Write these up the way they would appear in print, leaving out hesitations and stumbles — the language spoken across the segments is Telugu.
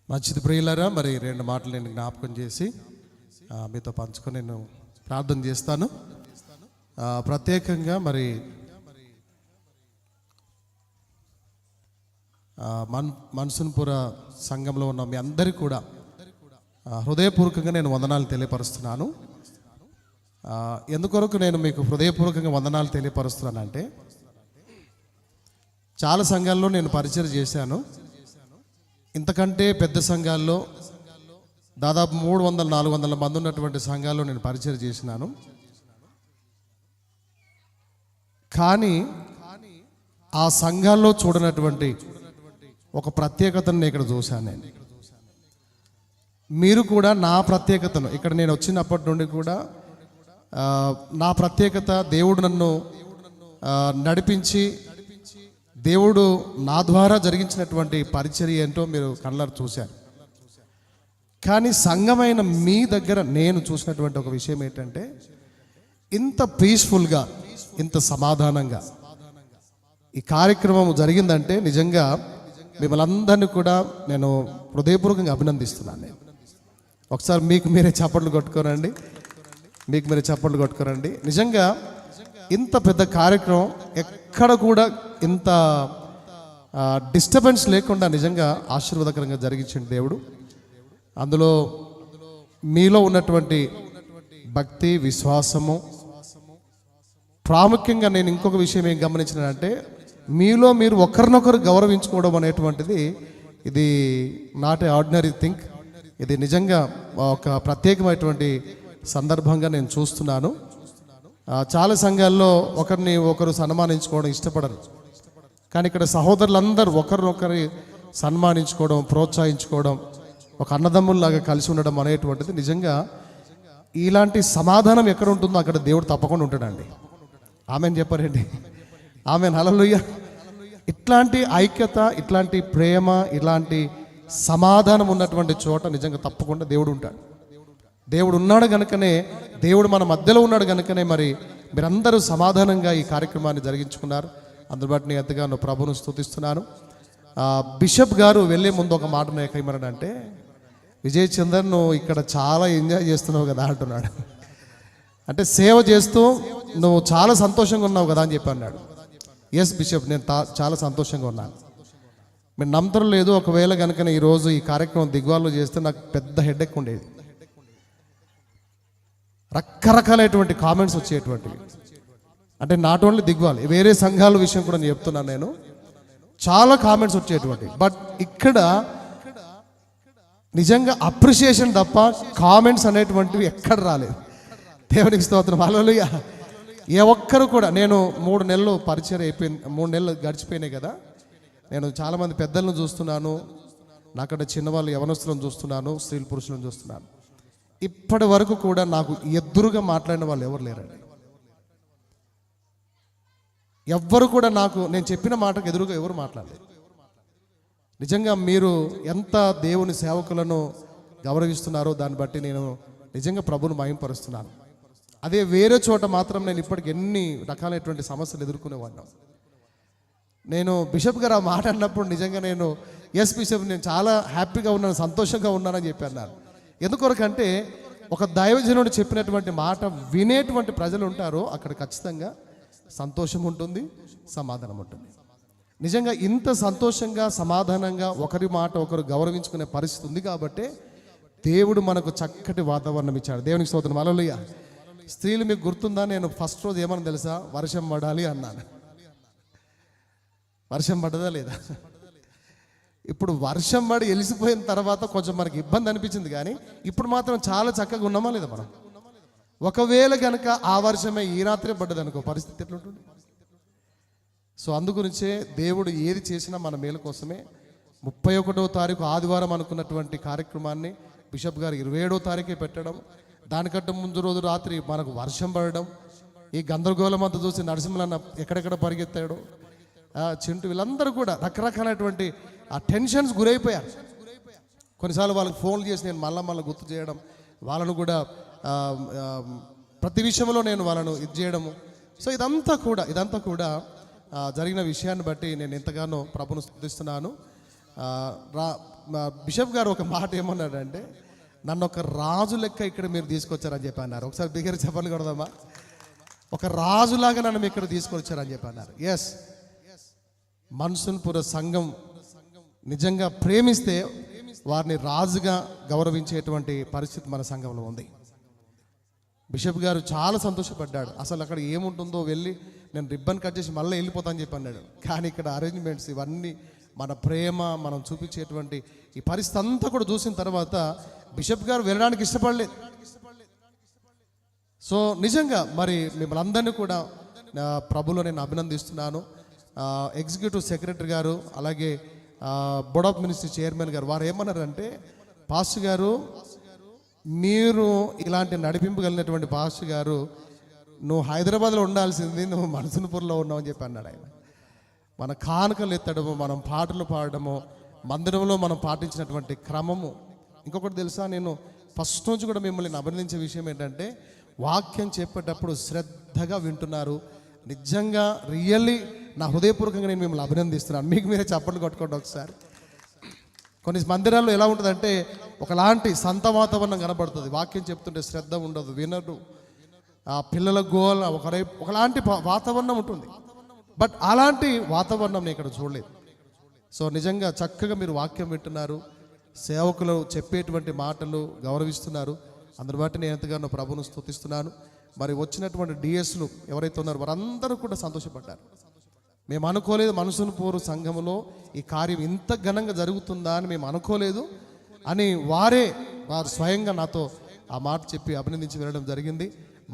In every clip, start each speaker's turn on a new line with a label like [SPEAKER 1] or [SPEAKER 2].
[SPEAKER 1] మంచిది ప్రియులారా, మరి రెండు మాటలు నేను జ్ఞాపకం చేసి మీతో పంచుకొని నేను ప్రార్థన చేస్తాను. ప్రత్యేకంగా మరి మనసున్పుర సంఘంలో ఉన్న మీ అందరికీ కూడా హృదయపూర్వకంగా నేను వందనాలు తెలియపరుస్తున్నాను. ఎందుకొరకు నేను మీకు హృదయపూర్వకంగా వందనాలు తెలియపరుస్తున్నానంటే, చాలా సంఘాల్లో నేను పరిచయం చేశాను. ఇంతకంటే పెద్ద సంఘాల్లో దాదాపు 300-400 మంది ఉన్నటువంటి సంఘాల్లో నేను పరిచయం చేసినాను. కానీ ఆ సంఘాల్లో చూడనటువంటి ఒక ప్రత్యేకతను నేను ఇక్కడ చూశాను. నేను మీరు కూడా నా ప్రత్యేకతను, ఇక్కడ నేను వచ్చినప్పటి నుండి కూడా నా ప్రత్యేకత, దేవుడు నన్ను నడిపించి దేవుడు నా ద్వారా జరిగించినటువంటి పరిచర్య ఏంటో మీరు కళ్ళారు చూశారు. కానీ సంఘమైన మీ దగ్గర నేను చూసినటువంటి ఒక విషయం ఏంటంటే, ఇంత పీస్ఫుల్గా, ఇంత సమాధానంగా ఈ కార్యక్రమం జరిగిందంటే నిజంగా మిమ్మల్ని అందరినీ కూడా నేను హృదయపూర్వకంగా అభినందిస్తున్నాను. నేను ఒకసారి మీకు మీరే చప్పట్లు కొట్టుకోరండి, మీకు మీరే చప్పట్లు కొట్టుకోరండి. నిజంగా ఇంత పెద్ద కార్యక్రమం ఎక్కడ కూడా ఇంత డిస్టర్బెన్స్ లేకుండా నిజంగా ఆశీర్వాదకరంగా జరిగించింది దేవుడు. అందులో మీలో ఉన్నటువంటి భక్తి, విశ్వాసము, ప్రాముఖ్యంగా నేను ఇంకొక విషయం ఏం గమనించినానంటే, మీలో మీరు ఒకరినొకరు గౌరవించుకోవడం అనేటువంటిది ఇది నాట్ ఏ ఆర్డినరీ థింగ్. ఇది నిజంగా ఒక ప్రత్యేకమైనటువంటి సందర్భంగా నేను చూస్తున్నాను. చాలా సంఘాల్లో ఒకరిని ఒకరు సన్మానించుకోవడం ఇష్టపడరు, కానీ ఇక్కడ సహోదరులందరూ ఒకరినొకరి సన్మానించుకోవడం, ప్రోత్సహించుకోవడం, ఒక అన్నదమ్ముల్లాగా కలిసి ఉండడం అనేటువంటిది నిజంగా ఇలాంటి సమాధానం ఎక్కడ ఉంటుందో అక్కడ దేవుడు తప్పకుండా ఉంటాడండి. ఆమెన్ చెప్పారండి, ఆమెన్ హల్లెలూయా. ఇట్లాంటి ఐక్యత, ఇట్లాంటి ప్రేమ, ఇలాంటి సమాధానం ఉన్నటువంటి చోట నిజంగా తప్పకుండా దేవుడు ఉంటాడు. దేవుడు ఉన్నాడు కనుకనే, దేవుడు మన మధ్యలో ఉన్నాడు కనుకనే మరి మీరందరూ సమాధానంగా ఈ కార్యక్రమాన్ని జరిగించుకున్నారు. అందులో బట్టి నేను ఎంతగానో ప్రభువును స్తుతిస్తున్నాను. బిషప్ గారు వెళ్ళే ముందు ఒక మాట ఏమన్నాడంటే, విజయ్ చందర్ నువ్వు ఇక్కడ చాలా ఎంజాయ్ చేస్తున్నావు కదా అంటున్నాడు. అంటే సేవ చేస్తూ నువ్వు చాలా సంతోషంగా ఉన్నావు కదా అని చెప్పి అన్నాడు. ఎస్ బిషప్, నేను చాలా సంతోషంగా ఉన్నాను. మీరు నమ్మటం లేదు, ఒకవేళ కనుక ఈరోజు ఈ కార్యక్రమం దిగ్వాల్లో చేస్తే నాకు పెద్ద హెడేక్ ఉండేది. రకరకాలైనటువంటి కామెంట్స్ వచ్చేటువంటివి. అంటే నాట్ ఓన్లీ దిగ్వాల్, వేరే సంఘాల విషయం కూడా నేను చెప్తున్నాను. నేను చాలా కామెంట్స్ వచ్చేటువంటి, బట్ ఇక్కడ నిజంగా అప్రిషియేషన్ తప్ప కామెంట్స్ అనేటువంటివి ఎక్కడ రాలేదు. దేవునికి స్తోత్రం, హల్లెలూయా. ఏ ఒక్కరు కూడా, నేను 3 నెలలు పరిచయం అయిపోయింది, 3 నెలలు గడిచిపోయినాయి కదా. నేను చాలామంది పెద్దలను చూస్తున్నాను, నాకంటే చిన్నవాళ్ళు యవనస్తులను చూస్తున్నాను, స్త్రీలు పురుషులను చూస్తున్నాను. ఇప్పటి వరకు కూడా నాకు ఎదురుగా మాట్లాడిన వాళ్ళు ఎవరు లేరండి. ఎవ్వరు కూడా నాకు, నేను చెప్పిన మాటకు ఎదురుగా ఎవరు మాట్లాడలేదు. నిజంగా మీరు ఎంత దేవుని సేవకులను గౌరవిస్తున్నారో దాన్ని బట్టి నేను నిజంగా ప్రభువును మహిమపరుస్తున్నాను. అదే వేరే చోట మాత్రం నేను ఇప్పటికి ఎన్ని రకాలైనటువంటి సమస్యలు ఎదుర్కొనేవాడిను. నేను బిషప్ గారు ఆ మాట అన్నప్పుడు నిజంగా నేను ఎస్ బిషప్, నేను చాలా హ్యాపీగా ఉన్నాను, సంతోషంగా ఉన్నానని చెప్పి అన్నారు. ఎందుకొరకంటే ఒక దైవజనుడు చెప్పినటువంటి మాట వినేటువంటి ప్రజలు ఉంటారో అక్కడ ఖచ్చితంగా సంతోషం ఉంటుంది, సమాధానం ఉంటుంది. నిజంగా ఇంత సంతోషంగా, సమాధానంగా ఒకరి మాట ఒకరు గౌరవించుకునే పరిస్థితి ఉంది కాబట్టి దేవుడు మనకు చక్కటి వాతావరణం ఇచ్చాడు. దేవునికి స్తోత్రం, హల్లెలూయా. స్త్రీలు మీకు గుర్తుందా, నేను ఫస్ట్ రోజు ఏమని తెలుసా, వర్షం పడాలి అన్నాను. వర్షం పడదా లేదా? ఇప్పుడు వర్షం పడి వెలిసిపోయిన తర్వాత కొంచెం మనకి ఇబ్బంది అనిపించింది, కానీ ఇప్పుడు మాత్రం చాలా చక్కగా ఉన్నామా లేదా మనం? ఒకవేళ కనుక ఆ వర్షమే ఈ రాత్రే పడ్డది అనుకో, పరిస్థితి ఎట్లుంటుంది? సో అందుగురించే దేవుడు ఏది చేసినా మన మేలు కోసమే. 31వ తారీఖు ఆదివారం అనుకున్నటువంటి కార్యక్రమాన్ని బిషప్ గారు 27వ తారీఖే పెట్టడం, దానికంటే ముందు రోజు రాత్రి మనకు వర్షం పడడం, ఈ గందరగోళం అంతా చూసి నరసింహలన్న ఎక్కడెక్కడ పరిగెత్తాడు, చింటూ, వీళ్ళందరూ కూడా రకరకాలైనటువంటి ఆ టెన్షన్స్ గురైపోయారు. కొన్నిసార్లు వాళ్ళకి ఫోన్లు చేసి నేను మళ్ళీ గుర్తు చేయడం, వాళ్ళను కూడా ప్రతి విషయంలో నేను వాళ్ళను ఇది చేయడము. సో ఇదంతా కూడా జరిగిన విషయాన్ని బట్టి నేను ఎంతగానో ప్రభువును స్తుతిస్తున్నాను. బిషప్ గారు ఒక మాట ఏమన్నాడంటే, నన్ను ఒక రాజు లెక్క ఇక్కడ మీరు తీసుకొచ్చారని చెప్పి అన్నారు. ఒకసారి బిగ్గర చెప్పండి కొడదామా? ఒక రాజులాగా నన్ను ఇక్కడ తీసుకొచ్చారని చెప్పి అన్నారు. ఎస్, మన్సూన్పుర సంఘం నిజంగా ప్రేమిస్తే వారిని రాజుగా గౌరవించేటువంటి పరిస్థితి మన సంఘంలో ఉంది. బిషప్ గారు చాలా సంతోషపడ్డాడు. అసలు అక్కడ ఏముంటుందో వెళ్ళి నేను రిబ్బన్ కట్ చేసి మళ్ళీ వెళ్ళిపోతానని చెప్పి అన్నాడు. కానీ ఇక్కడ అరేంజ్మెంట్స్ ఇవన్నీ మన ప్రేమ మనం చూపించేటువంటి ఈ పరిస్థితి అంతా కూడా చూసిన తర్వాత బిషప్ గారు వెళ్ళడానికి ఇష్టపడలేదు. సో నిజంగా మరి మిమ్మల్ని అందరినీ కూడా ప్రభులో నేను అభినందిస్తున్నాను. ఎగ్జిక్యూటివ్ సెక్రటరీ గారు, అలాగే బోర్డ్ ఆఫ్ మినిస్ట్రీ చైర్మన్ గారు, వారు ఏమన్నారంటే, పాస్టర్ గారు మీరు ఇలాంటి నడిపింపగలిగినటువంటి పాస్టర్ గారు, నువ్వు హైదరాబాద్లో ఉండాల్సింది, నువ్వు మన్సూన్పూర్లో ఉన్నావు అని చెప్పి అన్నాడు ఆయన. మన కానుకలు ఎత్తడము, మనం పాటలు పాడడము, మందిరంలో మనం పాటించినటువంటి క్రమము. ఇంకొకటి తెలుసా, నేను ఫస్ట్ నుంచి కూడా మిమ్మల్ని అభినందించే విషయం ఏంటంటే, వాక్యం చెప్పేటప్పుడు శ్రద్ధగా వింటున్నారు. నిజంగా రియల్లీ నా హృదయపూర్వకంగా నేను మిమ్మల్ని అభినందిస్తున్నాను. మీకు మీరే చప్పట్లు కొట్టుకోండి ఒకసారి. కొన్ని మందిరాల్లో ఎలా ఉంటుందంటే, ఒకలాంటి సంత వాతావరణం కనబడుతుంది. వాక్యం చెప్తుంటే శ్రద్ధ ఉండదు, వినరు. ఆ పిల్లల గోల ఒకలాంటి వాతావరణం ఉంటుంది. బట్ అలాంటి వాతావరణం నేను ఇక్కడ చూడలేదు. సో నిజంగా చక్కగా మీరు వాక్యం వింటున్నారు, సేవకులు చెప్పేటువంటి మాటలు గౌరవిస్తున్నారు. అందరి బట్టి నేను ఎంతగానో ప్రభువును స్తుతిస్తున్నాను. మరి వచ్చినటువంటి డిఎస్లు ఎవరైతే ఉన్నారో వారందరూ కూడా సంతోషపడ్డారు. మేము అనుకోలేదు మన్సూన్పూర్ సంఘంలో ఈ కార్యం ఇంత ఘనంగా జరుగుతుందా అని మేము అనుకోలేదు అని వారు స్వయంగా నాతో ఆ మాట చెప్పి అభినందించి వెళ్ళడం జరిగింది.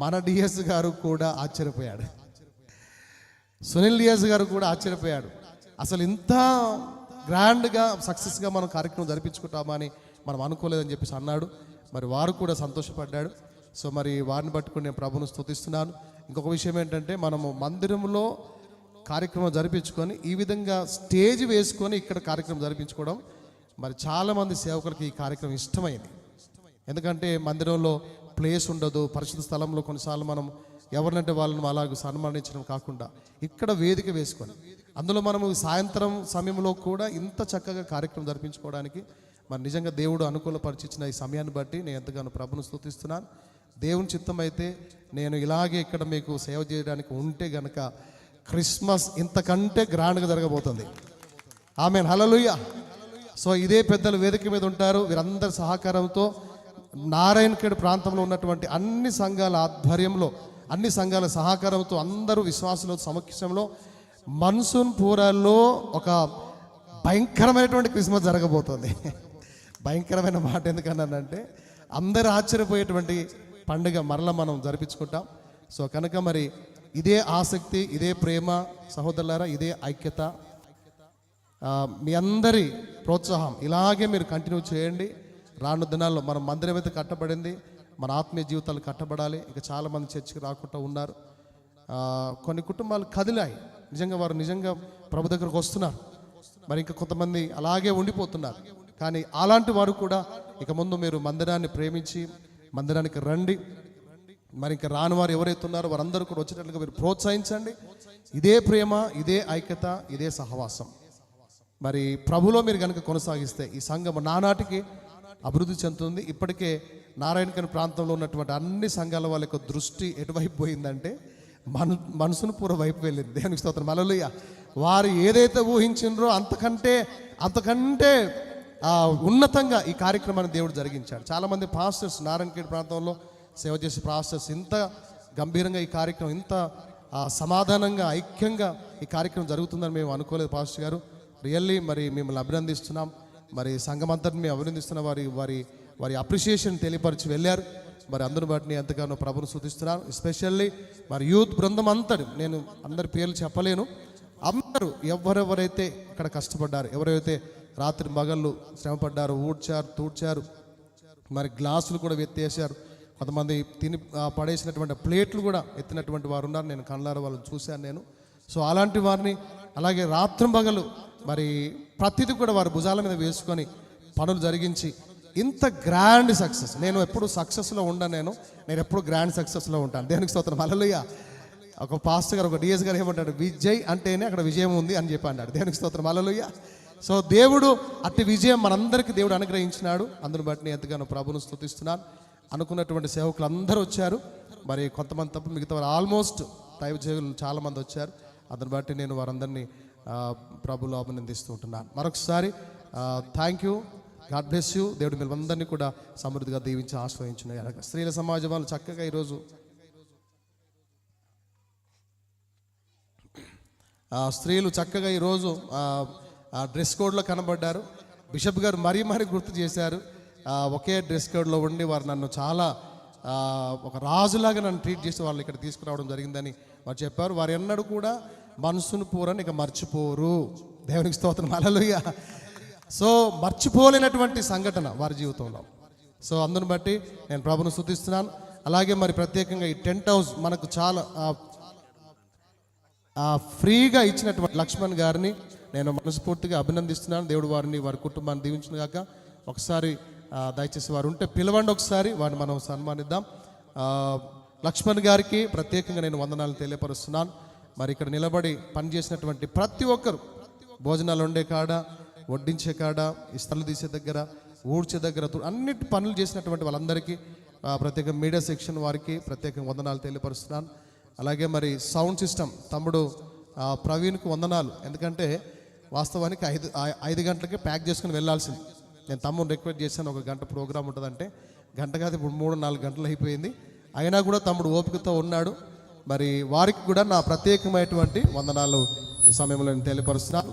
[SPEAKER 1] మన డిఎస్ గారు కూడా ఆశ్చర్యపోయాడు, సునీల్ డిఎస్ గారు కూడా ఆశ్చర్యపోయాడు. అసలు ఇంత గ్రాండ్గా సక్సెస్గా మనం కార్యక్రమం జరిపించుకుంటామా అని మనం అనుకోలేదని చెప్పేసి అన్నాడు. మరి వారు కూడా సంతోషపడ్డాడు. సో మరి వారిని పట్టుకుని నేను ప్రభువును స్తుతిస్తున్నాను. ఇంకొక విషయం ఏంటంటే, మనము మందిరంలో కార్యక్రమం జరిపించుకొని ఈ విధంగా స్టేజ్ వేసుకొని ఇక్కడ కార్యక్రమం జరిపించుకోవడం మరి చాలామంది సేవకులకి ఈ కార్యక్రమం ఇష్టమైంది. ఎందుకంటే మందిరంలో ప్లేస్ ఉండదు, పరిశుద్ధ స్థలంలో కొన్నిసార్లు మనం ఎవరినంటే వాళ్ళని అలాగ సన్మానించడం కాకుండా ఇక్కడ వేదిక వేసుకొని అందులో మనము సాయంత్రం సమయంలో కూడా ఇంత చక్కగా కార్యక్రమం జరిపించుకోవడానికి మరి నిజంగా దేవుడు అనుకూలపరిచిన ఈ సమయాన్ని బట్టి నేను ఎంతగానో ప్రభువును స్తుతిస్తున్నాను. దేవుని చిత్తం అయితే నేను ఇలాగే ఇక్కడ మీకు సేవ చేయడానికి ఉంటే గనక క్రిస్మస్ ఇంతకంటే గ్రాండ్గా జరగబోతుంది. ఆమేన్, హల్లెలూయా. సో ఇదే పెద్దలు వేదిక మీద ఉంటారు. వీరందరి సహకారంతో నారాయణఖేడ్ ప్రాంతంలో ఉన్నటువంటి అన్ని సంఘాల ఆధ్వర్యంలో, అన్ని సంఘాల సహకారంతో, అందరూ విశ్వాసుల సమక్షంలో మన్సూన్పూర్లో ఒక భయంకరమైనటువంటి క్రిస్మస్ జరగబోతుంది. భయంకరమైన మాట ఎందుకన్నానంటే, అందరూ ఆశ్చర్యపోయేటువంటి పండుగ మరలా మనం జరిపించుకుంటాం. సో కనుక మరి ఇదే ఆసక్తి, ఇదే ప్రేమ సహోదరులారా, ఇదే ఐక్యత, మీ అందరి ప్రోత్సాహం ఇలాగే మీరు కంటిన్యూ చేయండి. రాను దినాల్లో మన మందిరం అయితే కట్టబడింది, మన ఆత్మీయ జీవితాలు కట్టబడాలి. ఇంకా చాలామంది చర్చికి రాకుండా ఉన్నారు. కొన్ని కుటుంబాలు కదిలాయి, నిజంగా వారు నిజంగా ప్రభు దగ్గరకు వస్తున్నారు. మరి ఇంకా కొంతమంది అలాగే ఉండిపోతున్నారు. కానీ అలాంటి వారు కూడా ఇక ముందు మీరు మందిరాన్ని ప్రేమించి మందిరానికి రండి. మరి ఇంకా రాని వారు ఎవరైతే ఉన్నారో వారందరూ కూడా వచ్చేటట్లుగా మీరు ప్రోత్సహించండి. ఇదే ప్రేమ, ఇదే ఐక్యత, ఇదే సహవాసం మరి ప్రభులో మీరు కనుక కొనసాగిస్తే ఈ సంఘం నానాటికి అభివృద్ధి చెందుతుంది. ఇప్పటికే నారాయణఖేడ్ ప్రాంతంలో ఉన్నటువంటి అన్ని సంఘాల వాళ్ళ యొక్క దృష్టి ఎటువైపు పోయిందంటే మన్సూన్పూర్ వైపు వెళ్ళింది. దేవునికి స్తోత్రం, హల్లెలూయా. వారు ఏదైతే ఊహించిండ్రో అంతకంటే ఉన్నతంగా ఈ కార్యక్రమాన్ని దేవుడు జరిగించాడు. చాలామంది పాస్టర్స్ నారాయణఖేడ్ ప్రాంతంలో సేవ చేసే పాస్టర్స్ ఇంత గంభీరంగా ఈ కార్యక్రమం, ఇంత సమాధానంగా, ఐక్యంగా ఈ కార్యక్రమం జరుగుతుందని మేము అనుకోలేదు. పాస్టర్ గారు రియల్లీ మరి మిమ్మల్ని అభినందిస్తున్నాం. మరి సంఘం అంతటిని మేము అభినందిస్తున్న వారి అప్రిషియేషన్ తెలియపరిచి వెళ్ళారు. మరి అందరి వాటిని ఎంతగానో ప్రభువును స్తుతిస్తున్నాను. ఎస్పెషల్లీ మరి యూత్ బృందం అంతటి, నేను అందరి పేర్లు చెప్పలేను, అందరూ ఎవరెవరైతే ఇక్కడ కష్టపడ్డారు, ఎవరైతే రాత్రి మగళ్ళు శ్రమపడ్డారు, ఊడ్చారు, తూడ్చారు, మరి గ్లాసులు కూడా ఎత్తేసారు, కొంతమంది తిని పడేసినటువంటి ప్లేట్లు కూడా ఎత్తినటువంటి వారు ఉన్నారు. నేను కళ్ళారా వాళ్ళని చూశాను నేను. సో అలాంటి వారిని, అలాగే రాత్రింబగలు మరి ప్రతిదీ కూడా వారి భుజాల మీద వేసుకొని పనులు జరిగించి ఇంత గ్రాండ్ సక్సెస్, నేను ఎప్పుడు సక్సెస్లో ఉండను, నేను ఎప్పుడు గ్రాండ్ సక్సెస్లో ఉంటాను. దేవునికి స్తోత్రం, హల్లెలూయా. ఒక పాస్టర్ గారు, ఒక డిఎస్ గారు ఏమంటాడు, విజయ్ అంటేనే అక్కడ విజయం ఉంది అని చెప్పి అన్నాడు. దేవునికి స్తోత్రం, హల్లెలూయా. సో దేవుడు అట్టి విజయం మనందరికీ దేవుడు అనుగ్రహించినాడు. అందును బట్టి నేను ఎంతగానో ప్రభువును స్తుతిస్తున్నాను. అనుకున్నటువంటి సేవకులు అందరూ వచ్చారు. మరి కొంతమంది తప్ప మిగతా వారు ఆల్మోస్ట్ దైవజనులు చాలామంది వచ్చారు. అందుని బట్టి నేను వారందరినీ ప్రభువులో అభినందిస్తూ ఉంటున్నాను. మరొకసారి thank you, God bless you. దేవుడు మిమ్మల్ని కూడా సమృద్ధిగా దీవించి ఆశ్రయించిన స్త్రీల సమాజం వాళ్ళు చక్కగా ఈరోజు స్త్రీలు చక్కగా ఈరోజు డ్రెస్ కోడ్లో కనబడ్డారు. బిషప్ గారు మరీ గుర్తు చేశారు. ఒకే డ్రెస్ కోడ్లో ఉండి వారు నన్ను చాలా ఒక రాజులాగా నన్ను ట్రీట్ చేసి వాళ్ళు ఇక్కడ తీసుకురావడం జరిగిందని వారు చెప్పారు. వారు ఎన్నడూ కూడా మనసును పూరని ఇక మర్చిపోరు. దేవునికి స్తోత్రం, హల్లెలూయా. సో మర్చిపోలేనటువంటి సంఘటన వారి జీవితంలో. సో అందుని బట్టి నేను ప్రభువును స్తుతిస్తున్నాను. అలాగే మరి ప్రత్యేకంగా ఈ టెంట్ హౌస్ మనకు చాలా ఫ్రీగా ఇచ్చినటువంటి లక్ష్మణ్ గారిని నేను మనస్ఫూర్తిగా అభినందిస్తున్నాను. దేవుడు వారిని వారి కుటుంబాన్ని దీవించిన గాక. ఒకసారి దయచేసి వారు ఉంటే పిలవండి, ఒకసారి వారిని మనం సన్మానిద్దాం. లక్ష్మణ్ గారికి ప్రత్యేకంగా నేను వందనాలు తెలియపరుస్తున్నాను. మరి ఇక్కడ నిలబడి పనిచేసినటువంటి ప్రతి ఒక్కరు, భోజనాలు వండే కాడ, వడ్డించే కాడ, ఈ స్థలం తీసే దగ్గర, ఊడ్చే దగ్గర, అన్నిటి పనులు చేసినటువంటి వాళ్ళందరికీ ప్రత్యేక మీడియా సెక్షన్ వారికి ప్రత్యేకంగా వందనాలు తెలియపరుస్తున్నాను. అలాగే మరి సౌండ్ సిస్టమ్ తమ్ముడు ప్రవీణ్కు వందనాలు. ఎందుకంటే వాస్తవానికి 5 గంటలకే ప్యాక్ చేసుకుని వెళ్ళాల్సింది. నేను తమ్ముడు రిక్వెస్ట్ చేశాను, 1 గంట ప్రోగ్రామ్ ఉంటుందంటే, గంట కాదు ఇప్పుడు 3-4 గంటలు అయిపోయింది. అయినా కూడా తమ్ముడు ఓపికతో ఉన్నాడు. మరి వారికి కూడా నా ప్రత్యేకమైనటువంటి వందనాలు ఈ సమయంలో నేను తెలియపరుస్తున్నాను.